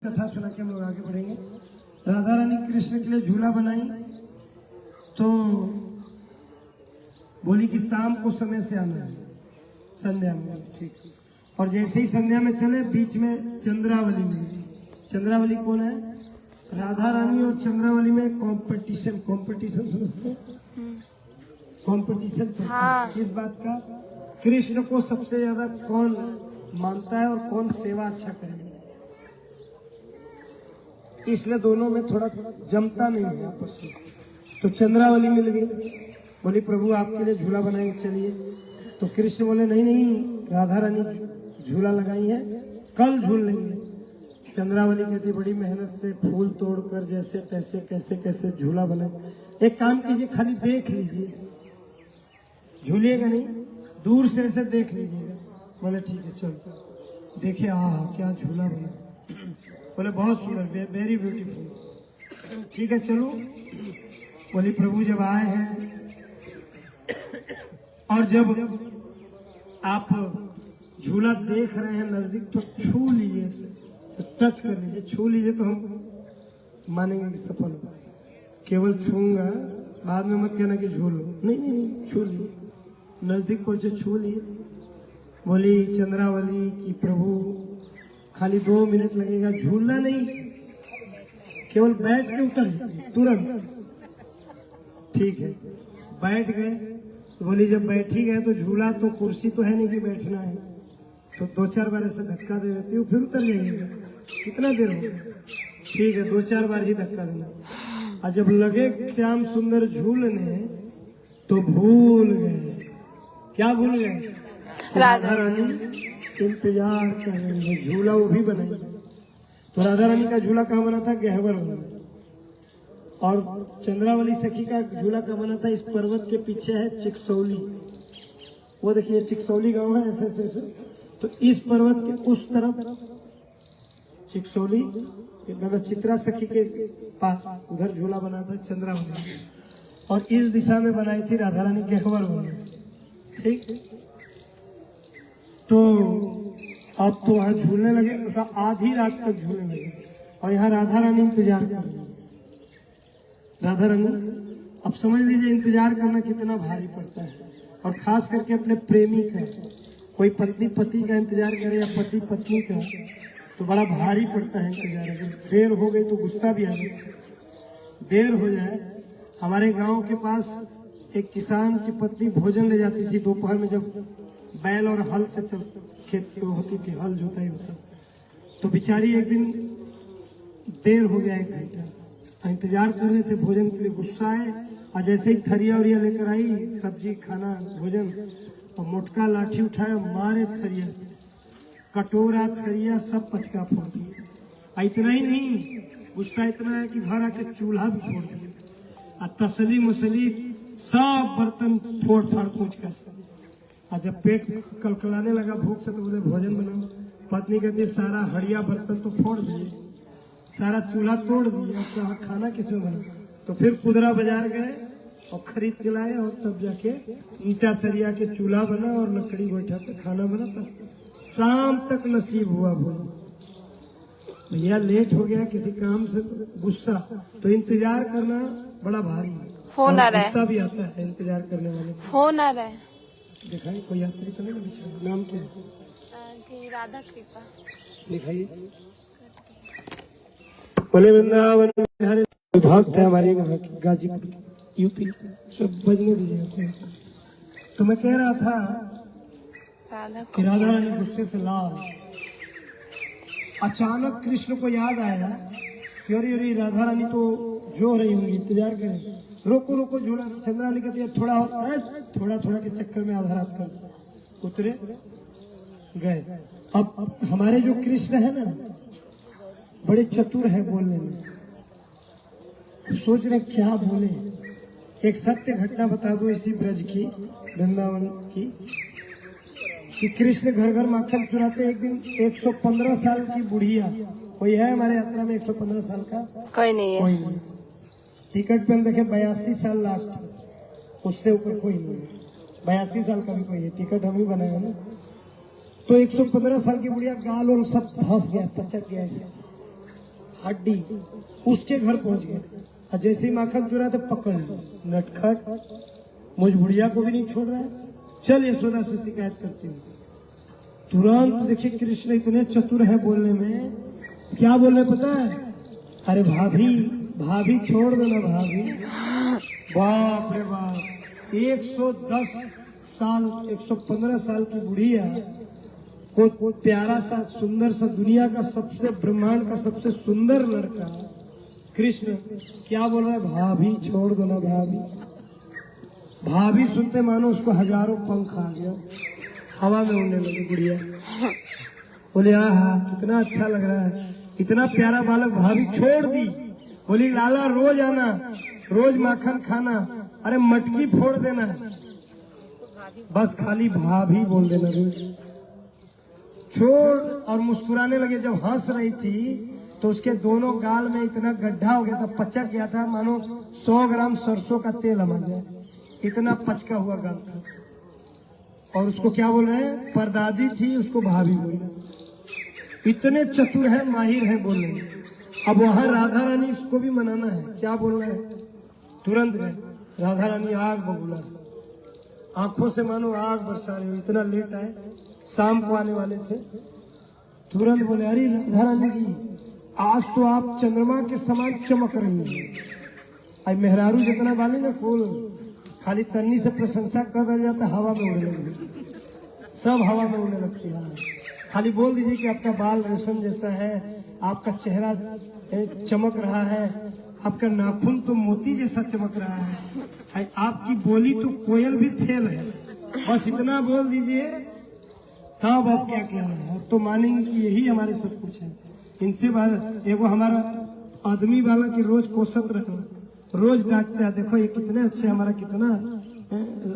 कथा सुना के हम लोग आगे बढ़ेंगे। राधा रानी कृष्ण के लिए झूला बनाई तो बोली कि शाम को समय से आना है, संध्या में। ठीक। और जैसे ही संध्या में चले बीच में चंद्रावली में, चंद्रावली कौन है? राधा रानी और चंद्रावली में कंपटीशन समझते? कंपटीशन चलता है इस बात का, कृष्ण को सबसे ज्यादा कौन मानता है और कौन सेवा अच्छा करेगा। इसलिए दोनों में थोड़ा जमता नहीं है आपस में। तो चंद्रावली मिल गई, बोली प्रभु आपके लिए झूला बनाएंगे चलिए। तो कृष्ण बोले नहीं, राधा रानी झूला लगाई है, कल झूल लेंगे। चंद्रावली कहती बड़ी मेहनत से फूल तोड़कर जैसे तैसे कैसे झूला बनाए। एक काम कीजिए, खाली देख लीजिए, झूलिएगा नहीं, दूर से ऐसे देख लीजिएगा। बोले ठीक है चलो। देखे क्या झूला बना। बोले बहुत सुंदर, वेरी ब्यूटीफुल। ठीक है चलो। बोली प्रभु जब आए हैं और जब आप झूला देख रहे हैं नजदीक तो छू लीजिए, टच कर लीजिए, छू लीजिए तो हम मानेंगे कि सफल हो। केवल छूंगा, बाद में मत कहना कि झूलो। नहीं, छू लीजिए, नजदीक पहुंचे, छू लिए। बोली चंद्रावली की प्रभु खाली 2 मिनट लगेगा, झूलना नहीं, केवल बैठ के उतर तुरंत। ठीक है, बैठ गए। बोली जब बैठ ही गए तो झूला तो कुर्सी तो है नहीं कि बैठना है, तो 2-4 बार ऐसे धक्का दे देती हूँ, फिर उतर जाइएगा। कितना देर हो? ठीक है, 2-4 बार ही धक्का देना। और जब लगे श्याम सुंदर झूलने तो भूल गए। क्या भूल गए? राधा रानी इंतजार कर रही है, झूला वो भी बनाई। तो राधा रानी का झूला कहाँ बना था? गहवर बना। और चंद्रावली सखी का झूला कहाँ बना था? इस पर्वत के पीछे है चिकसौली। वो देखिए चिकसौली गांव है, ऐसे। तो इस पर्वत के उस तरफ चिकसौली, मतलब चित्रा सखी के पास, उधर झूला बना था चंद्रावली। और इस दिशा में बनाई थी राधा रानी गहवर बना। ठीक। तो अब तो वहां झूलने लगे, तो आधी रात तक झूलने लगे। और यहाँ राधा रानी इंतजार कर रही। राधा रानी, अब समझ लीजिए इंतजार करना कितना भारी पड़ता है, और खास करके अपने प्रेमी का। कोई पत्नी पति का इंतजार करे या पति पत्नी का, तो बड़ा भारी पड़ता है इंतजार। अगर देर हो गई तो गुस्सा भी आ जाए। देर हो जाए, हमारे गांव के पास एक किसान की पत्नी भोजन ले जाती थी दोपहर में, जब बैल और हल से चल खेत होती थी, हल जोताई होता। तो बेचारी एक दिन देर हो गया, 1 घंटा इंतजार कर रहे थे भोजन के लिए। गुस्सा आए और जैसे ही थरिया उरिया लेकर आई, सब्जी खाना भोजन, और मोटका लाठी उठाया, मारे थरिया, कटोरा थरिया सब पचका फोड़ दिए। इतना ही नहीं, गुस्सा इतना है कि भरा के चूल्हा भी फोड़ दिया, और तसली मसली सब बर्तन फोड़ फाड़ पूछ कर। और जब पेट कलकलाने लगा भूख से, तो बोले भोजन बनाओ। पत्नी कहती सारा हड़िया बर्तन तो फोड़ दिए, सारा चूल्हा तोड़ दिया, तो खाना किसमें बना? तो फिर कुदरा बाजार गए और खरीद के लाए, और तब जाके ईटा सरिया के चूल्हा बना और लकड़ी बैठा पे खाना बना। तब शाम तक नसीब हुआ भोजन। भैया लेट हो गया किसी काम से, गुस्सा, तो इंतजार करना बड़ा भारी है। फोन आ रहा है, गुस्सा भी आता है इंतजार करने वाले। फोन आ रहा है। दिखाइए कोई यात्री तो नहीं ना पीछे? नाम क्या है? राधा कृपा। दिखाइए। बोले वृंदावन बिहारी विभाग थे हमारे गाजीपुर यूपी, सब बजने दीजिए। तो मैं कह रहा था कि राधा रानी गुस्से से लाल। अचानक कृष्ण को याद आया कि अरे राधा रानी तो जो रही होंगी, इंतजार करें। रोको झूला। चंद्रावली कहती है थोड़ा के चक्कर में आधा रात कर उतरे गए। अब हमारे जो कृष्ण है ना, बड़े चतुर है बोलने में। सोच रहे क्या बोले। एक सत्य घटना बता दो इसी ब्रज की, वृंदावन की, कि कृष्ण घर घर माखन चुराते। एक दिन 115 साल की बुढ़िया, कोई है हमारे यात्रा में 115 साल का? कोई नहीं है। कोई नहीं। टिकट पे हम देखे 82 साल लास्ट, उससे ऊपर कोई नहीं है। 82 साल का भी कोई है, टिकट हम ही बनाए ना। तो 115 साल की बुढ़िया गाल और सब धंस गया, पचक गया। हड्डी, उसके घर पहुंच गए और जैसे ही माखन चुरा तो पकड़ लो। नटखट मुझ बुढ़िया को भी नहीं छोड़ रहा है, चल यशोदा से शिकायत करते हैं। तुरंत देखिए कृष्ण इतने चतुर है बोलने में, क्या बोल रहे पता है? अरे भाभी भाभी छोड़ दो ना भाभी। बाप रे बाप, 110 साल 115 साल की बुढ़िया को प्यारा सा सुंदर सा दुनिया का सबसे ब्रह्मांड का सबसे सुंदर लड़का कृष्ण क्या बोल रहा है? भाभी छोड़ दो ना भाभी। भाभी सुनते मानो उसको हजारों पंख आ गया, हवा में उड़ने लगी बुढ़िया। बोले आहा कितना अच्छा लग रहा है, इतना प्यारा बालक, भाभी छोड़ दी। बोली लाला रोज आना, रोज माखन खाना, अरे मटकी फोड़ देना, बस खाली भाभी बोल देना रोज। छोड़। और मुस्कुराने लगे। जब हंस रही थी तो उसके दोनों गाल में इतना गड्ढा हो गया था, पचक गया था मानो 100 ग्राम सरसों का तेल हमा गया, इतना पचका हुआ गाल था। और उसको क्या बोल रहे हैं? परदादी थी, उसको भाभी बोल रहे। इतने चतुर है, माहिर है बोलने में। अब वहां राधा रानी इसको भी मनाना है, क्या बोल रहे हैं? तुरंत गए राधा रानी आग बबूला, आंखों से मानो आग बरसा रही, इतना लेट आए, शाम को आने वाले थे। तुरंत बोले अरे राधा रानी जी आज तो आप चंद्रमा के समान चमक रही है। आई मेहरारू जितना बाली ना फूल, खाली तन्नी से प्रशंसा कर दिया जाता, हवा में उड़ने लगती, सब हवा में उड़ने लगती है। खाली बोल दीजिए कि आपका बाल रेशम जैसा है, आपका चेहरा चमक रहा है, आपका नाखून तो मोती जैसा चमक रहा है, आपकी बोली तो कोयल भी फेल है। बस इतना बोल दीजिए, हाँ बात क्या कहना है, तो मानेंगे कि यही हमारे सब कुछ है। इनसे बात एगो हमारा आदमी वाला की रोज कोसत रखना, रोज डांटते हैं, देखो ये कितने अच्छे, हमारा कितना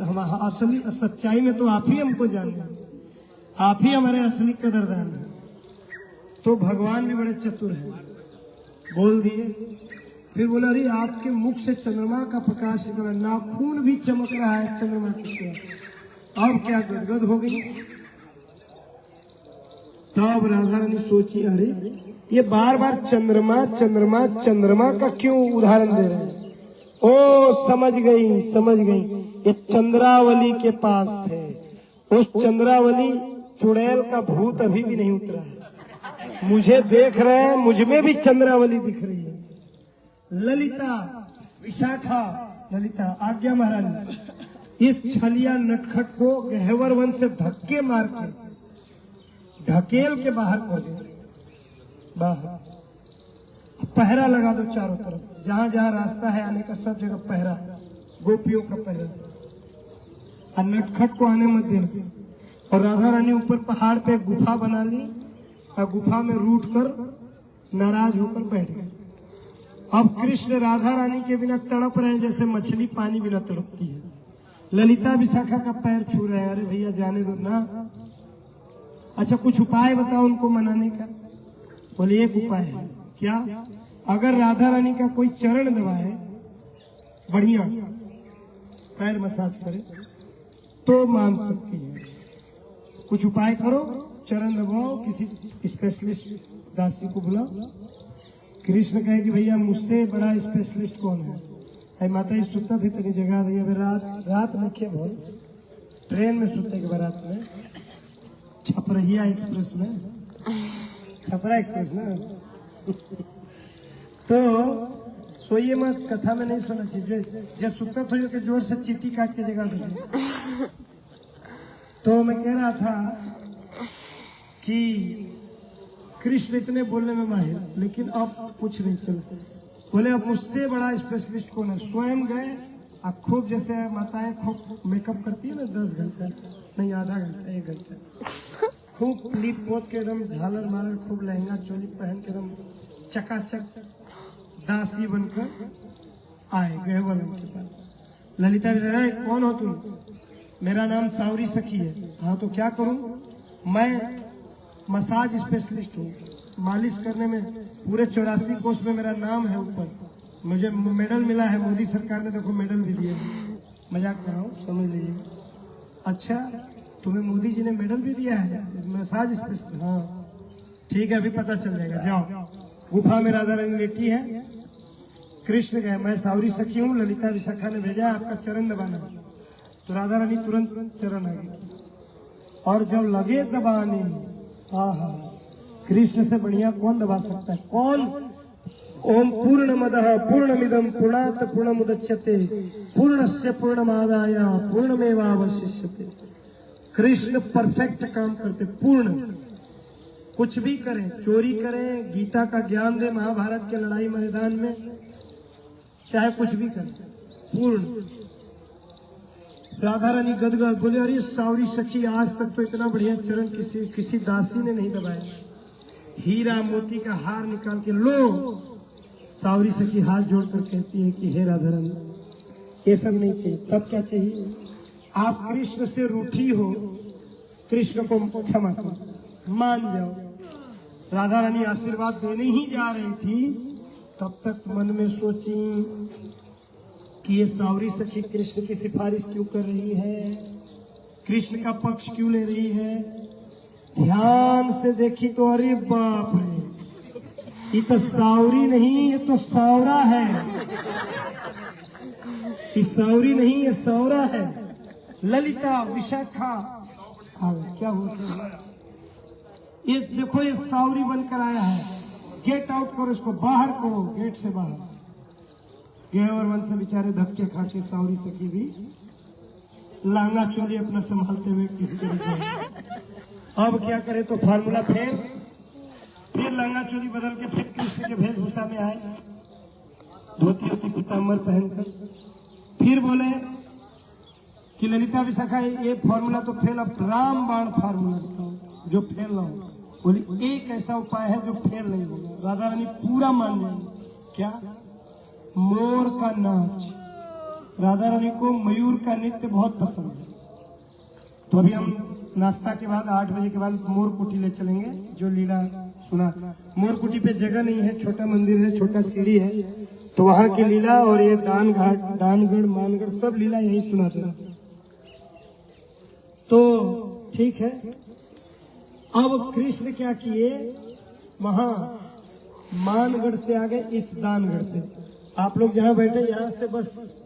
हमारा असली सच्चाई में तो आप ही हमको जानना, आप ही हमारे असली कदरदान है। तो भगवान भी बड़े चतुर हैं, बोल दिए। फिर बोला अरे आपके मुख से चंद्रमा का प्रकाश निकला, नाखून भी चमक रहा है चंद्रमा की तरह। अब क्या गदगद हो गई। तब राधा रानी सोची अरे ये बार बार चंद्रमा चंद्रमा चंद्रमा का क्यों उदाहरण दे रहे हैं? ओ समझ गई समझ गई, ये चंद्रावली के पास थे। उस चंद्रावली चुड़ैल का भूत अभी भी नहीं उतरा है, मुझे देख रहे हैं, मुझ में भी चंद्रावली दिख रही है। ललिता विशाखा ललिता आज्ञा महारानी इस छलिया नटखट को गहवर वन से धक्के मार के ढकेल के बाहर कर दे, बाहर पहरा लगा दो चारों तरफ, जहां जहां रास्ता है आने का सब जगह पहरा, गोपियों का पहरा, और नटखट को आने मत देना। और राधा रानी ऊपर पहाड़ पे गुफा बना ली और गुफा में रूठ कर नाराज होकर बैठ गए। अब कृष्ण राधा रानी के बिना तड़प रहे हैं जैसे मछली पानी बिना तड़पती है। ललिता विशाखा का पैर छू रहे हैं, अरे भैया जाने दो ना, अच्छा कुछ उपाय बताओ उनको मनाने का। बोले एक उपाय है, क्या? अगर राधा रानी का कोई चरण दबाए, बढ़िया पैर मसाज करे तो मान सकती है। कुछ उपाय करो, चरण दबाओ, किसी स्पेशलिस्ट दासी को बुलाओ। कृष्ण कहे कि भैया मुझसे बड़ा स्पेशलिस्ट कौन है? अरे माता जी सुता थे तेरी जगह भैया, रात में क्या बोल, ट्रेन में सुते के बारात में, छपरहिया एक्सप्रेस में, छपरा एक्सप्रेस में तो सोइए मत, कथा में नहीं सुना चाहिए, जो सुता हो के जोर से चीटी काट के जगह दीजिए। तो मैं कह रहा था कि कृष्ण इतने बोलने में माहिर, लेकिन अब कुछ नहीं चलता। बोले अब मुझसे बड़ा स्पेशलिस्ट कौन है? स्वयं गए, अब खूब जैसे माताएं खूब मेकअप करती है ना, 10 घंटा नहीं, आधा घंटा 1 घंटा, खूब लीप पोत के एकदम झालर मारर, खूब लहंगा चोली पहन के एकदम चकाचक दासी बनकर आए गए वलन के पास। ललिता ने कौन हो तुम? मेरा नाम सावरी सखी है। हाँ तो क्या करूं? मैं मसाज स्पेशलिस्ट हूँ, मालिश करने में पूरे 84 कोष में मेरा नाम है ऊपर, मुझे मेडल मिला है, मोदी सरकार ने देखो मेडल भी दिया। मजाक कर रहा हूँ, समझ लीजिए। अच्छा तुम्हें मोदी जी ने मेडल भी दिया है मसाज स्पेशलिस्ट? हाँ ठीक है, अभी पता चल जाएगा, जाओ। गुफा में राधा रानी लेटी है। कृष्ण गए, मैं सावरी सखी हूँ, ललिता विशाखा ने भेजा आपका चरण दबाना। तो राधा रानी तुरंत चरण आ गई और जब लगे दबाने, आहा, कृष्ण से बढ़िया कौन दबा सकता है? कौन? ओम पूर्णमदः पूर्णमिदं पूर्णात् पूर्णमुदच्यते पूर्णस्य पूर्णमादाय पूर्णमेवावशिष्यते। कृष्ण परफेक्ट काम करते, पूर्ण। कुछ भी करें, चोरी करें, गीता का ज्ञान दे महाभारत के लड़ाई मैदान में, चाहे कुछ भी करें, पूर्ण। राधा रानी गदगद बोले, अरे सावरी सखी, आज तक तो इतना बढ़िया चरण किसी दासी ने नहीं दबाया। हीरा मोती का हार निकाल के लो। सावरी सखी हाथ जोड़कर कहती है कि हे राधा रानी, ये सब नहीं चाहिए। तब क्या चाहिए? आप कृष्ण से रूठी हो, कृष्ण को क्षमा करो, मान जाओ। राधा रानी आशीर्वाद देने ही जा रही थी, तब तक मन में सोची कि ये सावरी सखी कृष्ण की सिफारिश क्यों कर रही है, कृष्ण का पक्ष क्यों ले रही है। ध्यान से देखी तो अरे बाप रे, ये तो सावरी नहीं, ये तो सावरा है। ये सावरी नहीं, ये सावरा है। ललिता विशाखा क्या होता है? ये देखो, ये सावरी बनकर आया है। गेट आउट करो इसको, बाहर करो, गेट से बाहर। गेहवर वंश से बेचारे धक्के खा के सावरी सखी भी लांगा चोली अपना संभालते हुए किसी तरीके। अब क्या करे तो फार्मूला फेल। फिर लांगा चोली बदल के फिर कृष्ण के वेशभूषा में आए, धोती होती पीताम्बर पहनकर। फिर बोले कि ललिता विशाखा, ये फॉर्मूला तो फेल, अब राम बाण फार्मूला बताओ जो फेल ना हो। बोली एक ऐसा उपाय है जो फेल नहीं होगा। राधा रानी पूरा मान जाएंगे। क्या? मोर का नाच। राधा रानी को मयूर का नृत्य बहुत पसंद है। तो अभी हम नाश्ता के बाद 8 बजे के बाद मोर कुटी ले चलेंगे, जो लीला सुना। मोर कुटी पे जगह नहीं है, छोटा मंदिर है, छोटा सीढ़ी है, तो वहां की लीला और ये दान घाट, दानगढ़, मानगढ़ सब लीला यही सुनाते हैं। तो ठीक है। अब कृष्ण क्या किए, वहां मानगढ़ से आ गए इस दानगढ़ पे। आप लोग जहां बैठे, यहाँ से बस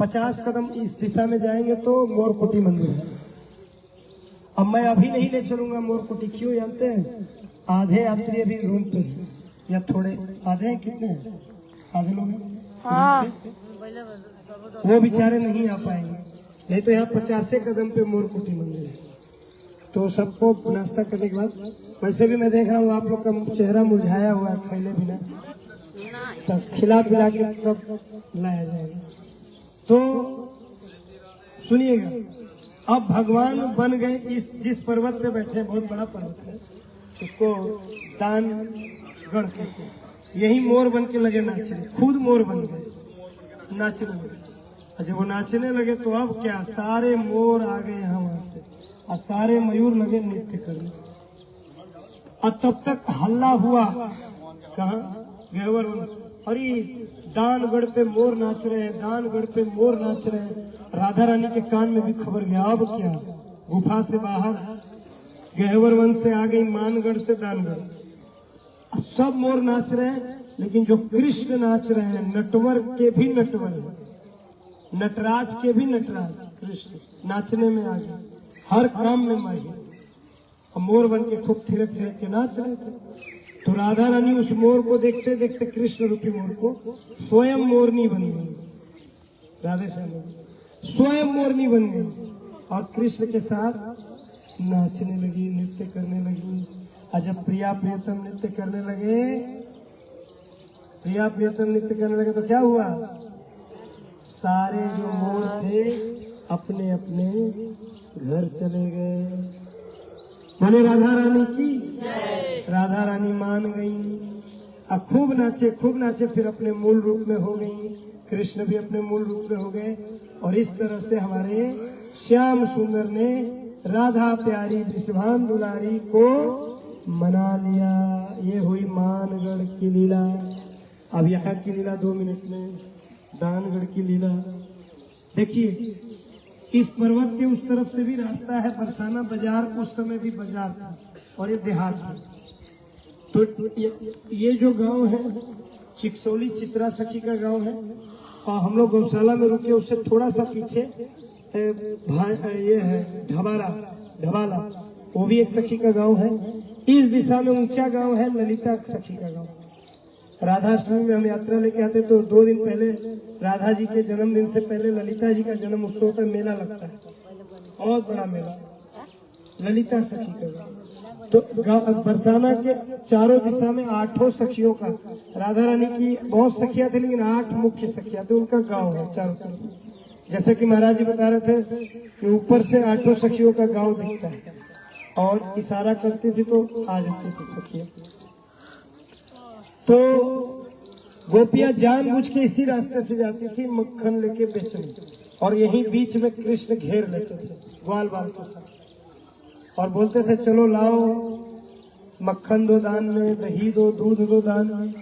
50 कदम इस दिशा में जाएंगे तो मोरकुटी मंदिर है। अब मैं अभी नहीं ले चलूंगा मोरकुटी, क्यों जानते हैं? आधे यात्री अभी रूम पे हैं, या थोड़े आधे हैं, कितने हैं? आधे लोग हैं, वो बेचारे नहीं आ पाएंगे। नहीं तो यहाँ 50 कदम पे मोरकुटी मंदिर है। तो सबको नाश्ता करने के बाद, वैसे भी मैं देख रहा हूँ आप लोग का चेहरा मुरझाया हुआ है, खैले बिना, तो खिला पिला के कब लाया जाएगा। तो सुनिएगा, अब भगवान बन गए इस जिस पर्वत पे बैठे, बहुत बड़ा पर्वत है, उसको दानगढ़ कहते हैं। यही मोर बन के लगे नाचने, खुद मोर बन गए नाचने लगे। अच्छा, वो नाचने लगे तो अब क्या, सारे मोर आ गए यहाँ वहां पे और सारे मयूर लगे नृत्य करने। और तब तक हल्ला हुआ कहाँ, गेवर, अरे दानगढ़ पे मोर नाच रहे हैं, दानगढ़ पे मोर नाच रहे हैं। राधा रानी के कान में भी खबर गया। अब क्या, गुफा से बाहर गहवर वंश से आ गई, मानगढ़ से दानगढ़, सब मोर नाच रहे हैं। लेकिन जो कृष्ण नाच रहे हैं, नटवर के भी नटवर है, नटराज के भी नटराज, कृष्ण नाचने में आ गए, हर काम में माहिर। मोर बन के खूब थिरक थिरक के नाच रहे थे। तो राधा रानी उस मोर को देखते देखते, कृष्ण रूपी मोर को, स्वयं मोरनी बन गई। राधे श्याम स्वयं मोरनी बन गई और कृष्ण के साथ नाचने लगी, नृत्य करने लगी। और जब प्रिया प्रियतम नृत्य करने लगे, प्रिया प्रियतम नृत्य करने लगे तो क्या हुआ, सारे जो मोर थे अपने अपने घर चले गए। बोले राधा रानी की, राधा रानी मान गई और खूब नाचे, फिर अपने मूल रूप में हो गई। कृष्ण भी अपने मूल रूप में हो गए। और इस तरह से हमारे श्याम सुंदर ने राधा प्यारी वृषभान दुलारी को मना लिया। ये हुई मानगढ़ की लीला। अब यहाँ की लीला 2 मिनट में, दानगढ़ की लीला देखिए। इस पर्वत के उस तरफ से भी रास्ता है, बरसाना बाजार, उस समय भी बाजार था और ये देहात था। तो ये जो गांव है चिकसौली चित्रा सखी का गांव है, और हम लोग गौशाला में रुके, उससे थोड़ा सा पीछे ये है ढबाला, वो भी एक सखी का गांव है। इस दिशा में ऊंचा गांव है ललिता सखी का गांव। राधाष्टमी में हम यात्रा लेके आते तो 2 दिन पहले राधा जी के जन्मदिन से पहले ललिता जी का जन्म उत्सव का मेला लगता है, बहुत बड़ा मेला ललिता सखी का गांव। तो बरसाना के चारों दिशा में 8 सखियों का, राधा रानी की बहुत सखियां थी लेकिन 8 मुख्य सखियां थे, उनका गांव है चारों तरफ। जैसे कि महाराज जी बता रहे थे कि ऊपर से 8 सखियों का गांव दिखता है और इशारा करती थी तो आ जाती थी सखियां। तो गोपियां जानबूझ के इसी रास्ते से जाती थी मक्खन लेके बेचने, और यहीं बीच में कृष्ण घेर लेते थे ग्वाल बाल के साथ, और बोलते थे चलो लाओ मक्खन दो दान में, दही दो, दूध दो दान में।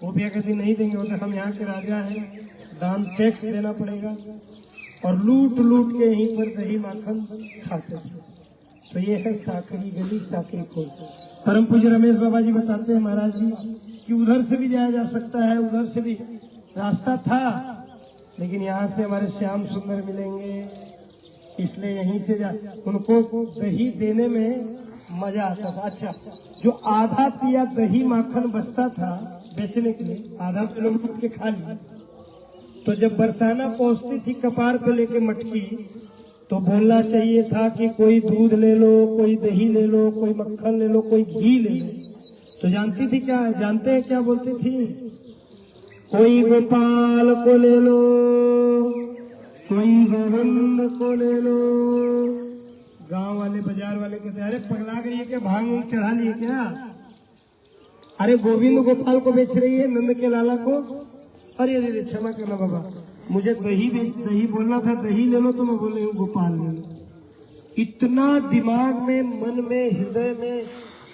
गोपिया कहती नहीं देंगे, बोलते हम यहाँ के राजा हैं, दान टैक्स देना पड़ेगा, और लूट लूट के यहीं पर दही माखन खाते थे। तो ये है साकरी गली साकरी खोल। परम पूज्य रमेश बाबा जी बताते हैं महाराज जी कि उधर से भी जाया जा सकता है, उधर से भी रास्ता था, लेकिन यहाँ से हमारे श्याम सुंदर मिलेंगे, इसलिए यहीं से जा। उनको दही देने में मजा आता था। अच्छा, जो आधा पिया दही माखन बचता था बेचने के लिए, आधा किलो लूट के खा लिया, तो जब बरसाना पहुंचती थी कपार पे लेके मटकी, तो बोलना चाहिए था कि कोई दूध ले लो, कोई दही ले लो, कोई मक्खन ले लो, कोई घी ले लो। तो जानते हैं क्या बोलती थी? कोई गोपाल को ले लो, कोई गोविंद को ले लो। गांव वाले बाजार वाले कहते अरे पगला गई है क्या, भांग चढ़ा लिए क्या? अरे गोविंद गोपाल को बेच रही है, नंद के लाला को। अरे अरे क्षमा करना बाबा, मुझे दही बोलना था, दही ले लो, तो मैं बोल रही हूँ गोपाल ले लो। इतना दिमाग में, मन में, हृदय में,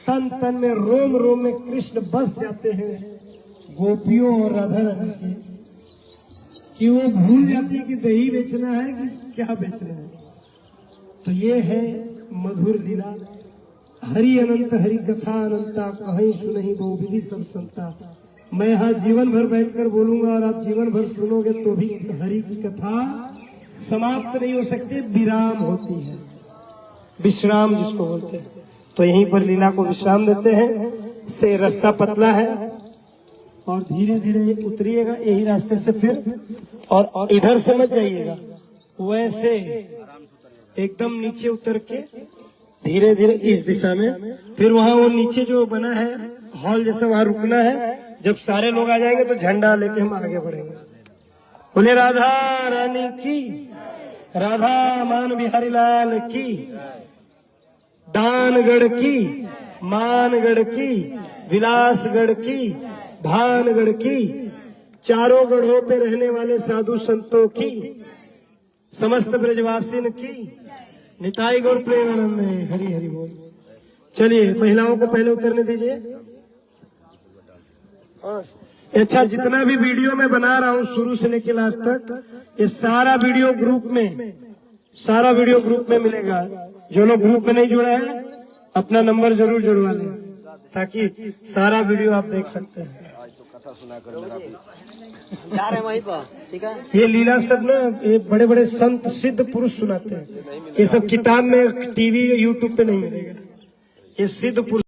तन तन में, रोम रोम में कृष्ण बस जाते हैं गोपियों और राधा रानी के, कि वो भूल जाती है कि दही बेचना है कि क्या बेचना है। तो ये है मधुर लीला। हरि अनंत हरि कथा अनंता, कहीं सुनहि दो विधि सब संता। मैं यहाँ जीवन भर बैठकर बोलूंगा और आप जीवन भर सुनोगे तो भी हरि की कथा समाप्त नहीं हो सकती, विराम होती है, विश्राम जिसको बोलते हैं। तो यहीं पर लीला को विश्राम देते हैं। से रास्ता पतला है और धीरे धीरे उतरिएगा यही रास्ते से फिर, और इधर से मत जाइएगा, वैसे एकदम नीचे उतर के धीरे धीरे इस दिशा में, फिर वहाँ वो नीचे जो बना है हॉल जैसा, वहाँ रुकना है। जब सारे लोग आ जाएंगे तो झंडा लेके हम आगे बढ़ेंगे। बोले राधा रानी की, राधा मान बिहारी लाल की, दानगढ़ की, मानगढ़ की, विलासगढ़ की, भानगढ़ की, चारों गढ़ों पे रहने वाले साधु संतों की, समस्त ब्रजवासिन की, निताई गौर प्रेमानंद है, हरि हरि बोल। चलिए महिलाओं को पहले उतरने दीजिए। अच्छा, जितना भी वीडियो मैं बना रहा हूँ शुरू से लेकर लास्ट तक, ये सारा वीडियो ग्रुप में मिलेगा। जो लोग ग्रुप में नहीं जुड़े हैं अपना नंबर जरूर जुड़वा लें, ताकि सारा वीडियो आप देख सकते हैं। जा रहे हैं वहीं पर, ठीक है। ये लीला सब ना ये बड़े बड़े संत सिद्ध पुरुष सुनाते हैं, ये सब किताब में, टीवी यूट्यूब पे नहीं मिलेगा। ये सिद्ध पुरुष